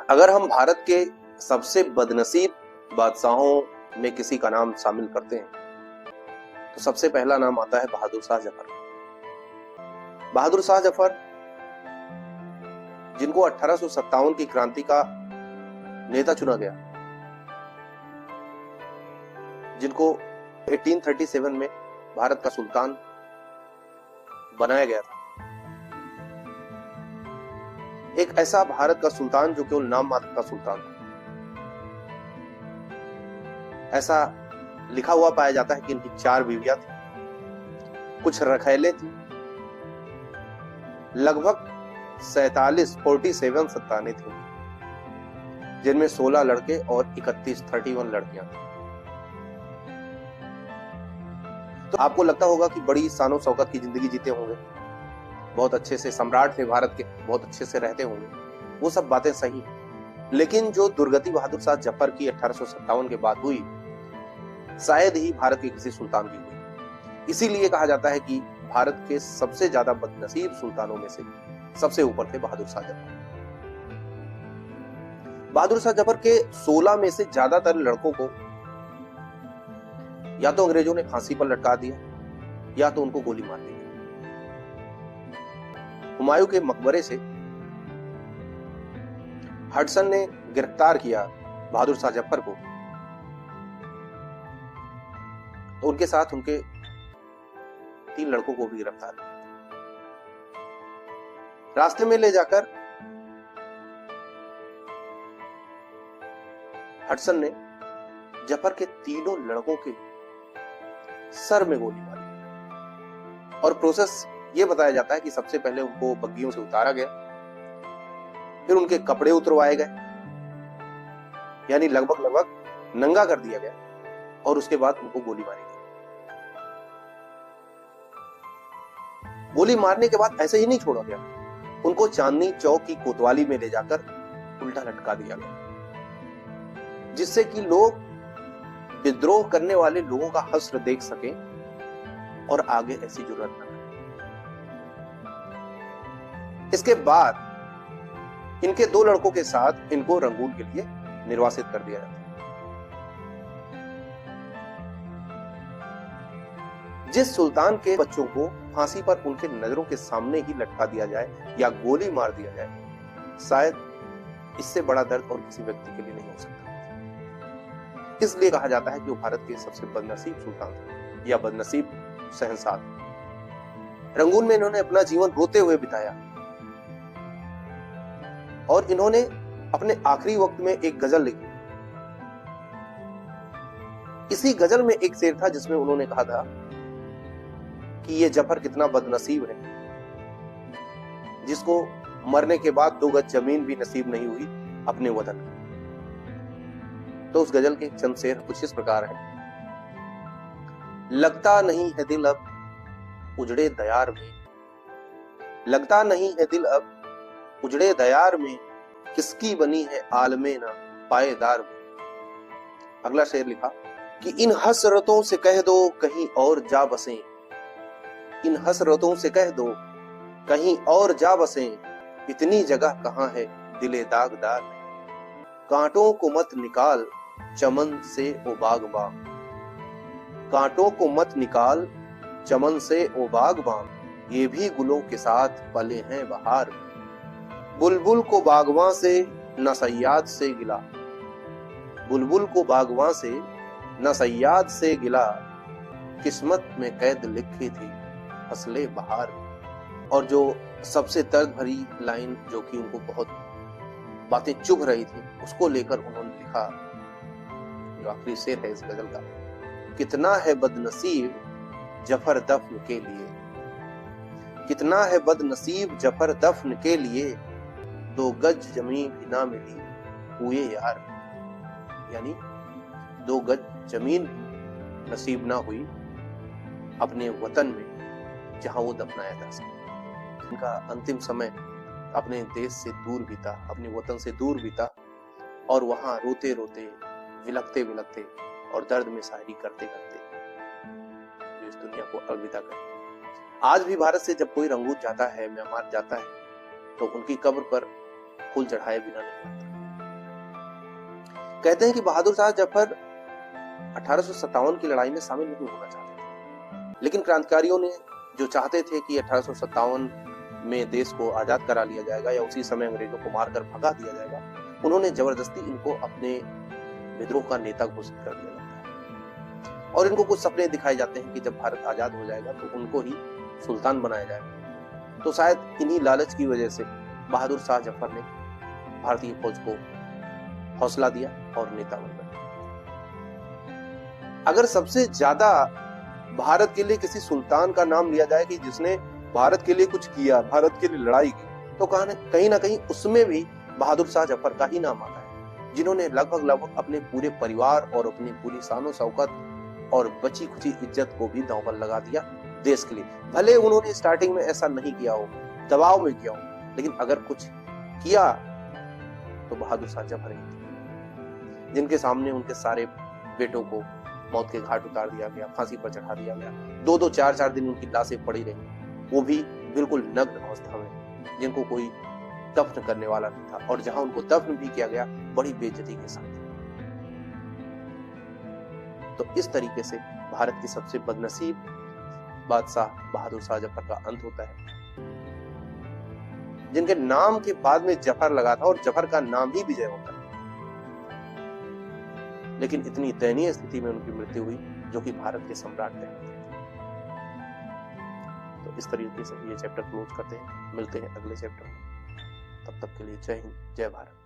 अगर हम भारत के सबसे बदनसीब बादशाहों में किसी का नाम शामिल करते हैं तो सबसे पहला नाम आता है बहादुर शाह जफर। बहादुर शाह जफर, जिनको 1857 की क्रांति का नेता चुना गया, जिनको 1837 में भारत का सुल्तान बनाया गया था। एक ऐसा भारत का सुल्तान जो केवल नाम मात्र का सुल्तान था। ऐसा लिखा हुआ पाया जाता है कि इनकी 4 बीवियां थी, कुछ रखैले थी, लगभग 47 संतानें थी, जिनमें 16 लड़के और 31 लड़कियां थी। तो आपको लगता होगा कि बड़ी शानो शौकत की जिंदगी जीते होंगे, बहुत अच्छे से सम्राट थे भारत के, बहुत अच्छे से रहते होंगे, वो सब बातें सही हैं। लेकिन जो दुर्गति बहादुर शाह जफर की 1857 के बाद हुई, शायद ही भारत के किसी सुल्तान की हुई। इसीलिए कहा जाता है कि भारत के सबसे ज्यादा बदनसीब सुल्तानों में से सबसे ऊपर थे बहादुर शाह जफर। बहादुर शाह जफर के 16 में से ज्यादातर लड़कों को या तो अंग्रेजों ने फांसी पर लटका दिया या तो उनको गोली मार दी। हुमायूं के मकबरे से हडसन ने गिरफ्तार किया बहादुर शाह जफर को, तो उनके साथ उनके 3 लड़कों को भी गिरफ्तार किया। रास्ते में ले जाकर हडसन ने जफर के 3 लड़कों के सर में गोली मारी और प्रोसेस ये बताया जाता है कि सबसे पहले उनको बग्गियों से उतारा गया, फिर उनके कपड़े उतरवाए गए, यानी लगभग नंगा कर दिया गया, और उसके बाद उनको गोली मारी गई। गोली मारने के बाद ऐसे ही नहीं छोड़ा गया, उनको चांदनी चौक की कोतवाली में ले जाकर उल्टा लटका दिया गया, जिससे कि लोग विद्रोह करने वाले लोगों का हश्र देख सकें और आगे ऐसी जरूरत न करें। इसके बाद इनके 2 लड़कों के साथ इनको रंगून के लिए निर्वासित कर दिया जाता है। जिस सुल्तान के बच्चों को फांसी पर उनके नजरों के सामने ही लटका दिया जाए या गोली मार दिया जाए, शायद इससे बड़ा दर्द और किसी व्यक्ति के लिए नहीं हो सकता। इसलिए कहा जाता है कि वो भारत के सबसे बदनसीब सुल्तान थे या बदनसीब शहंशाह थे। रंगून में इन्होंने अपना जीवन रोते हुए बिताया और इन्होंने अपने आखिरी वक्त में एक गजल लिखी। इसी गजल में एक शेर था जिसमें उन्होंने कहा था कि ये जफर कितना बदनसीब है, जिसको मरने के बाद 2 गज जमीन भी नसीब नहीं हुई अपने वतन की। तो उस गजल के चंद शेर कुछ इस प्रकार हैं। लगता नहीं है दिल अब उजड़े दयार में, लगता नहीं है दिल अब उजड़े दयार में, किसकी बनी है आलमे ना पायदार में। अगला शेर लिखा कि इन हसरतों से कह दो कहीं और जा बसें, इन हसरतों से कह दो कहीं और जा बसें, इतनी जगह कहां है दिले दागदार में। कांटों को मत निकाल चमन से ओ बागबां, कांटों को मत निकाल चमन से ओ बागबां, ये भी गुलों के साथ पले हैं बहार में। बुलबुल को बागवां से न सयाद से गिला, बुलबुल को बागवां से न सयाद से गिला, किस्मत में कैद लिखी थी फसले बहार में। और जो सबसे दर्द भरी लाइन, जो कि उनको बहुत बातें चुभ रही थी, उसको लेकर उन्होंने लिखा, जो आखिरी शेर है इस गजल का, कितना है बदनसीब जफर दफन के लिए, कितना है बदनसीब जफर दफन के लिए, 2 गज जमीन भी ना मिली हुए यार। यानी 2 गज जमीन भी नसीब ना हुई अपने वतन में जहां वो दफनाया जा सके। उनका अंतिम समय अपने देश से दूर बीता, अपने वतन से दूर बीता, और वहां रोते रोते, विलखते विलखते और दर्द में शायरी करते करते जो इस दुनिया को अलविदा करे। आज भी भारत से जब कोई रंगून जाता है, म्यांमार जाता है, तो उनकी कब्र पर फूल चढ़ाए बिना नहीं जाता। कहते हैं कि बहादुर शाह जफर 1857 की लड़ाई में शामिल नहीं होना चाहते थे, लेकिन क्रांतिकारियों ने जो चाहते थे कि 1857 में देश को आजाद करा लिया जाएगा या उसी समय अंग्रेजों को मारकर भगा दिया जाएगा, उन्होंने जबरदस्ती इनको अपने विद्रोह का नेता घोषित कर दिया जाता है और इनको कुछ सपने दिखाए जाते हैं कि जब भारत आजाद हो जाएगा तो उनको ही सुल्तान बनाया जाएगा। तो शायद इन्हीं लालच की वजह से बहादुर शाह जफर ने भारतीय फौज को हौसला दिया और नेता बन गए। अगर सबसे ज्यादा भारत के लिए किसी सुल्तान का नाम लिया जाए कि जिसने भारत के लिए कुछ किया, भारत के लिए लड़ाई की, तो कहीं ना कहीं उसमें भी बहादुर शाह जफर का ही नाम आता है, जिन्होंने लगभग अपने पूरे परिवार और अपनी पूरी शानो शौकत और बची खुची इज्जत को भी दांव पर लगा दिया देश के लिए। भले उन्होंने स्टार्टिंग में ऐसा नहीं किया हो, दबाव में किया हो, लेकिन अगर कुछ किया तो बहादुर शाह जफर ही थे, जिनके सामने उनके सारे बेटों को मौत के घाट उतार दिया गया, फांसी पर चढ़ा दिया गया। 2-2 4-4 दिन उनकी लाशें पड़ी रही, वो भी बिल्कुल नग्न अवस्था में, जिनको कोई दफन करने वाला नहीं था, और जहां उनको दफन भी किया गया बड़ी बेइज्जती के साथ। तो इस तरीके से भारत के सबसे बदनसीब बादशाह बहादुर शाह जफर का अंत होता है, जिनके नाम के बाद में जफर लगा था और जफर का नाम ही विजय होता है, लेकिन इतनी दयनीय स्थिति में उनकी मृत्यु हुई जो कि भारत के सम्राट कहलाते थे। तो इस तरीके से ये चैप्टर क्लोज करते हैं, मिलते हैं अगले चैप्टर में। तब तक के लिए जय हिंद, जय भारत।